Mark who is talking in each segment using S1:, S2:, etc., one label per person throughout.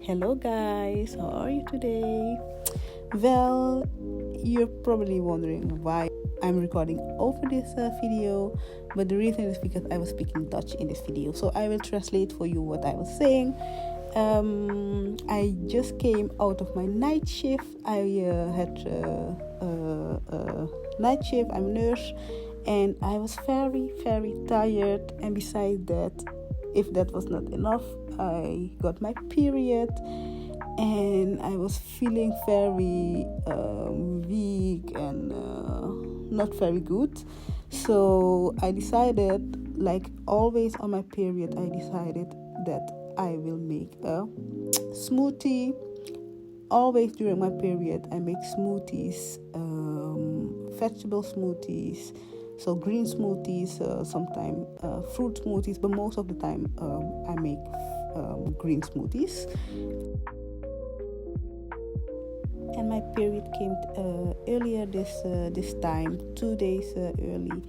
S1: Hello guys, how are you today? Well, you're probably wondering why I'm recording over this video, but the reason is because I was speaking Dutch in this video, so I will translate for you what I was saying. I just came out of my night shift. I had a night shift. I'm a nurse, and I was very, very tired. And besides that, if that was not enough, I got my period, and I was feeling very weak and not very good. So I decided, like always on my period, I decided that I will make a smoothie. Always during my period, I make smoothies, vegetable smoothies, so green smoothies, sometimes fruit smoothies, but most of the time I make green smoothies. And my period came earlier this time, 2 days early.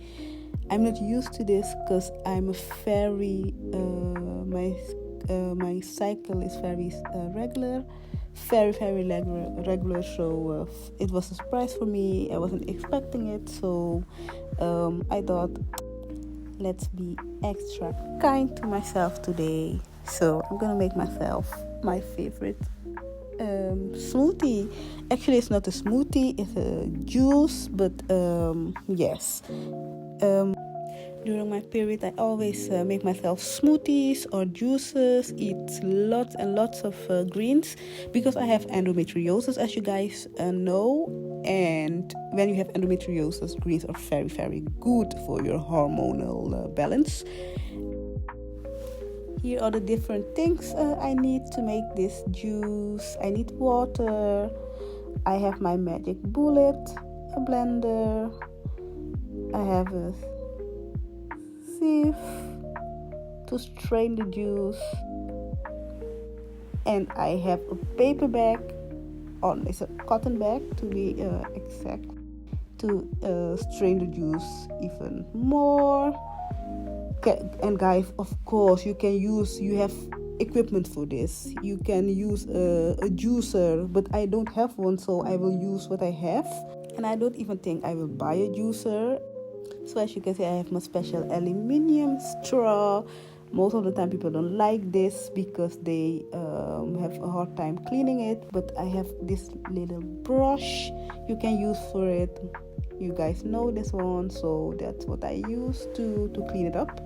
S1: I'm not used to this because I'm a very my cycle is very regular, very regular. So it was a surprise for me. I wasn't expecting it, so I thought, let's be extra kind to myself today. So I'm gonna make myself my favorite smoothie. Actually, it's not a smoothie, it's a juice, but yes. During my period, I always make myself smoothies or juices, eat lots and lots of greens, because I have endometriosis, as you guys know. And when you have endometriosis, greens are very, very good for your hormonal balance. Here are the different things I need to make this juice. I need water. I have my magic bullet, a blender. I have a sieve to strain the juice, and I have a paper bag, or it's a cotton bag to be exact, to strain the juice even more. And guys, of course, you have equipment for this. You can use a juicer, but I don't have one, so I will use what I have. And I don't even think I will buy a juicer. So as you can see, I have my special aluminium straw. Most of the time people don't like this because they have a hard time cleaning it, but I have this little brush you can use for it. You guys know this one, so that's what I use to clean it up.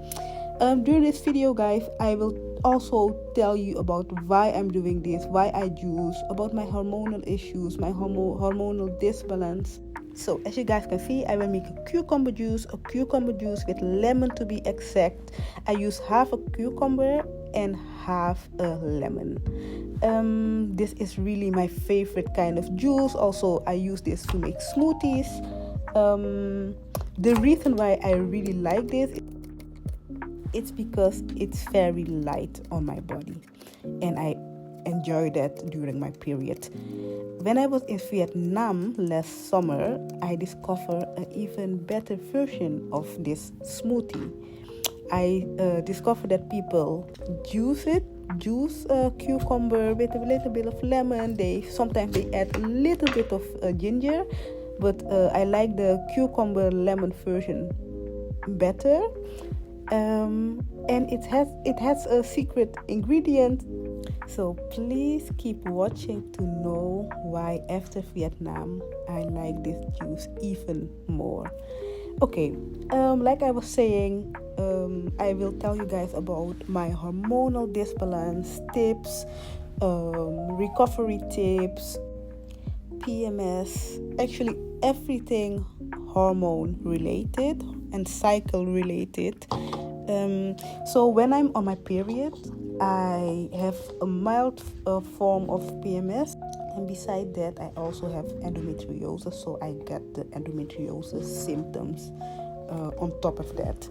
S1: During this video, guys, I will also tell you about why I'm doing this, why I juice, about my hormonal issues, my hormonal disbalance. So as you guys can see, I will make a cucumber juice with lemon to be exact. I use half a cucumber and half a lemon. This is really my favorite kind of juice. Also, I use this to make smoothies. The reason why I really like this, it's because it's very light on my body, and I enjoy that during my period. When I was in Vietnam last summer, I discovered an even better version of this smoothie. I discovered that people juice cucumber with a little bit of lemon. Sometimes they add a little bit of ginger, but I like the cucumber lemon version better. And it has a secret ingredient. So please keep watching to know why after Vietnam I like this juice even more. Okay, like I was saying, I will tell you guys about my hormonal disbalance tips, recovery tips, PMS, actually everything hormone related and cycle related. So when I'm on my period, I have a mild form of PMS, and beside that I also have endometriosis, so I get the endometriosis symptoms on top of that.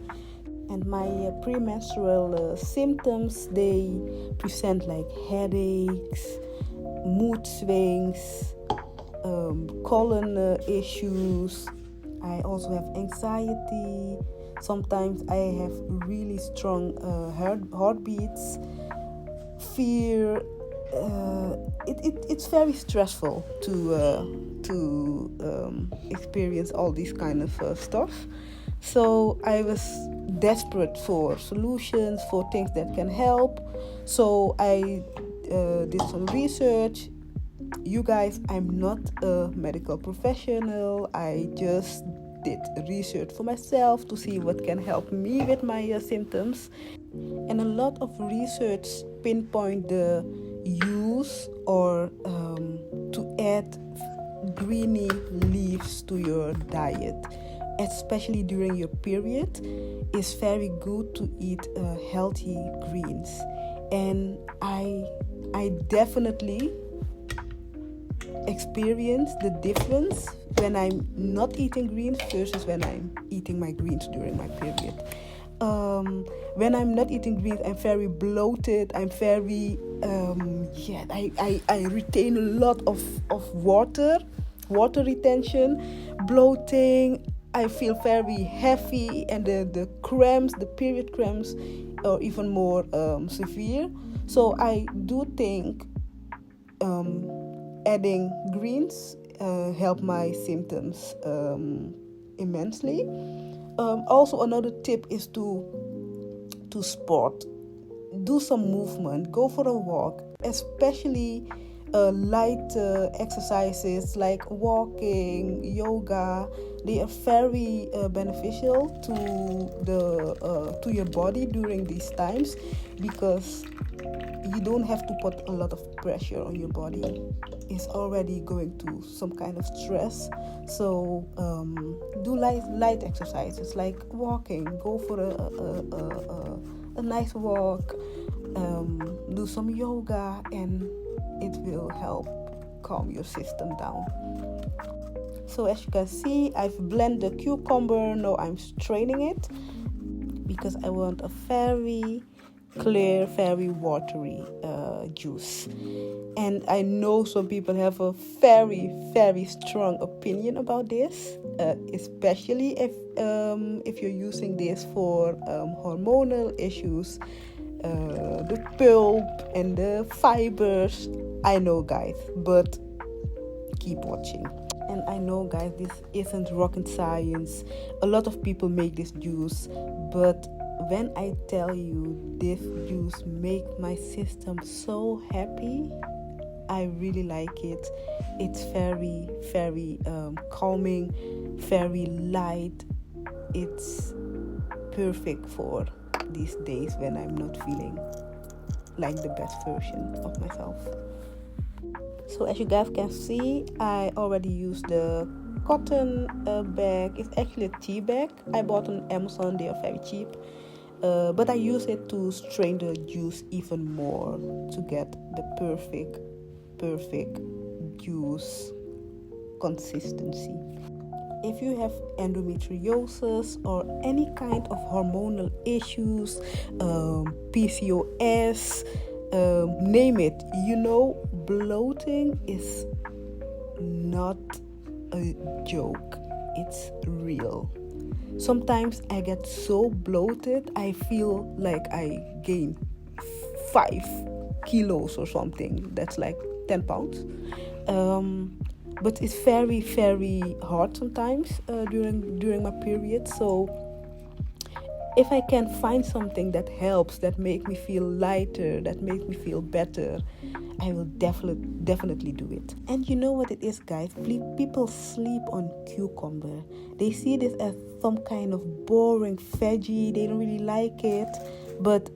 S1: And my premenstrual symptoms, they present like headaches, mood swings, colon issues. I also have anxiety. Sometimes I have really strong heartbeats, fear, it's very stressful to experience all these kind of stuff. So I was desperate for solutions, for things that can help. So I did some research. You guys, I'm not a medical professional. I just did research for myself to see what can help me with my symptoms. And a lot of research pinpoint the use or to add greeny leaves to your diet, especially during your period. It's very good to eat healthy greens. And I definitely experience the difference when I'm not eating greens versus when I'm eating my greens during my period. When I'm not eating greens, I'm very bloated. I'm very I retain a lot of water retention, bloating. I feel very heavy, and the cramps, the period cramps, are even more severe. So I do think adding greens help my symptoms immensely. Also, another tip is to sport. Do some movement. Go for a walk, especially light exercises like walking, yoga. They are very beneficial to your body during these times, because you don't have to put a lot of pressure on your body. It's already going through some kind of stress. So do light exercises like walking. Go for a nice walk. Do some yoga, and it will help calm your system down. So as you can see, I've blended the cucumber. Now I'm straining it because I want a very clear, very watery juice. And I know some people have a very, very strong opinion about this, especially if you're using this for hormonal issues, the pulp and the fibers. I know, guys, but keep watching. And I know, guys, this isn't rocket science. A lot of people make this juice, but when I tell you this juice make my system so happy, I really like it. It's very, very calming, very light. It's perfect for these days when I'm not feeling like the best version of myself. So as you guys can see, I already used the cotton bag. It's actually a tea bag. I bought on Amazon. They are very cheap. But I use it to strain the juice even more to get the perfect juice consistency. If you have endometriosis or any kind of hormonal issues, PCOS, name it, bloating is not a joke. It's real. Sometimes I get so bloated, I feel like I gain 5 kilos or something. That's like 10 pounds. But it's very, very hard sometimes during my period. So if I can find something that helps, that makes me feel lighter, that makes me feel better, I will definitely do it. And you know what it is, guys? People sleep on cucumber. They see this as some kind of boring veggie. They don't really like it. But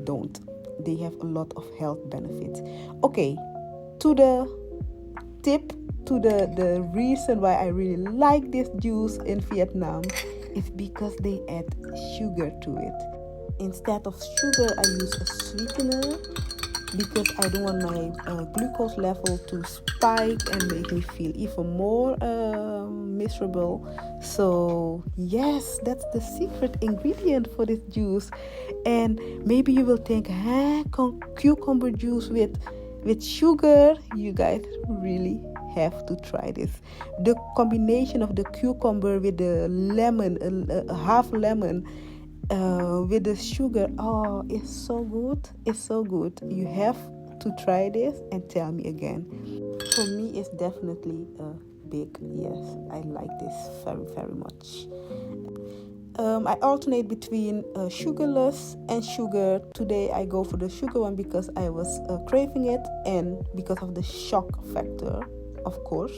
S1: don't. They have a lot of health benefits. Okay, to the tip, to the reason why I really like this juice in Vietnam is because they add sugar to it. Instead of sugar, I use a sweetener because I don't want my glucose level to spike and make me feel even more miserable. So yes, that's the secret ingredient for this juice. And maybe you will think, cucumber juice with sugar? You guys really have to try this. The combination of the cucumber with the lemon, a half lemon, with the sugar, it's so good. It's so good. You have to try this and tell me again. For me, it's definitely a big yes. I like this very, very much. I alternate between sugarless and sugar. Today I go for the sugar one because I was craving it, and because of the shock factor, of course,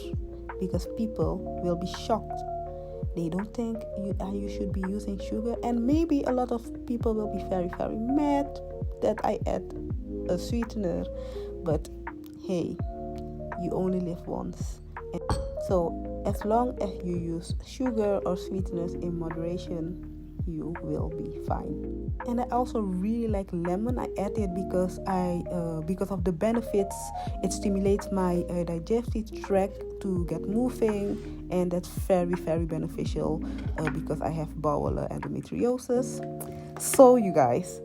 S1: because people will be shocked. They don't think you should be using sugar, and maybe a lot of people will be very, very mad that I add a sweetener. But hey, you only live once. And so as long as you use sugar or sweeteners in moderation, you will be fine. And I also really like lemon. I add it because because of the benefits. It stimulates my digestive tract to get moving, and that's very, very beneficial because I have bowel endometriosis. So you guys,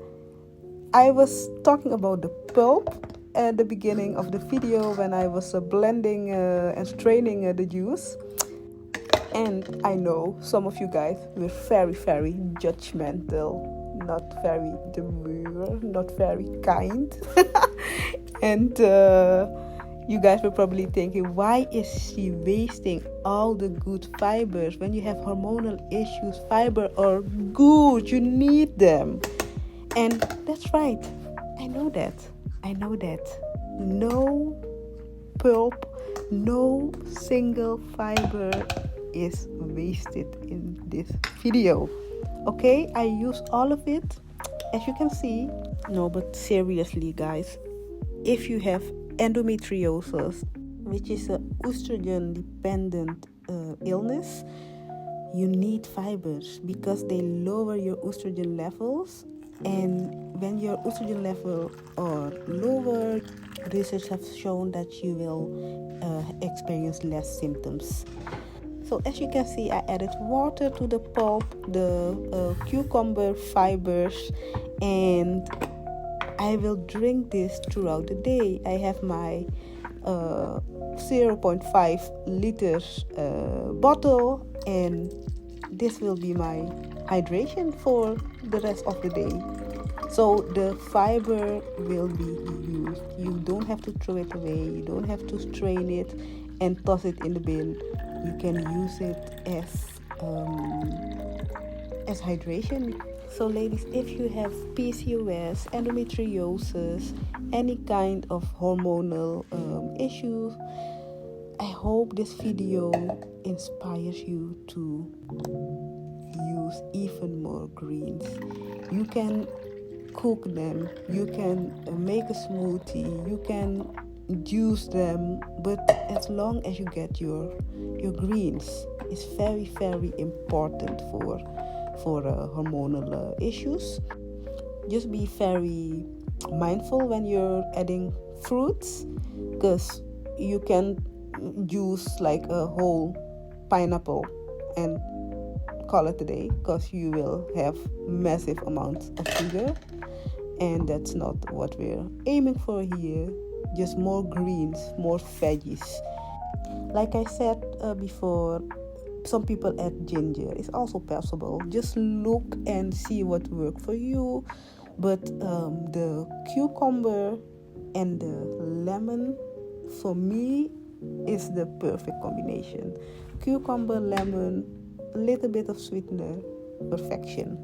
S1: I was talking about the pulp at the beginning of the video when I was blending and straining the juice. And I know some of you guys were very, very judgmental, not very demure, not very kind. And you guys were probably thinking, why is she wasting all the good fibers? When you have hormonal issues, fiber are good, you need them. And that's right, I know that. No pulp, no single fiber is wasted in this video. Okay, I use all of it, as you can see. No, but seriously guys, if you have endometriosis, which is an estrogen dependent illness, you need fibers because they lower your estrogen levels. And when your estrogen level are lower, research has shown that you will experience less symptoms. So as you can see, I added water to the pulp, the cucumber fibers, and I will drink this throughout the day. I have my 0.5 liters bottle, and this will be my hydration for the rest of the day. So the fiber will be used. You don't have to throw it away. You don't have to strain it and toss it in the bin. You can use it as hydration. So ladies, if you have PCOS, endometriosis, any kind of hormonal issues, I hope this video inspires you to use even more greens. You can cook them, you can make a smoothie, you can juice them, but as long as you get your greens, it's very, very important for hormonal issues. Just be very mindful when you're adding fruits, because you can juice like a whole pineapple and call it a day, because you will have massive amounts of sugar, and that's not what we're aiming for here. Just more greens, more veggies. Like I said before, some people add ginger. It's also possible. Just look and see what works for you. But the cucumber and the lemon, for me, is the perfect combination. Cucumber, lemon, a little bit of sweetener, perfection.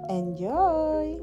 S1: Enjoy!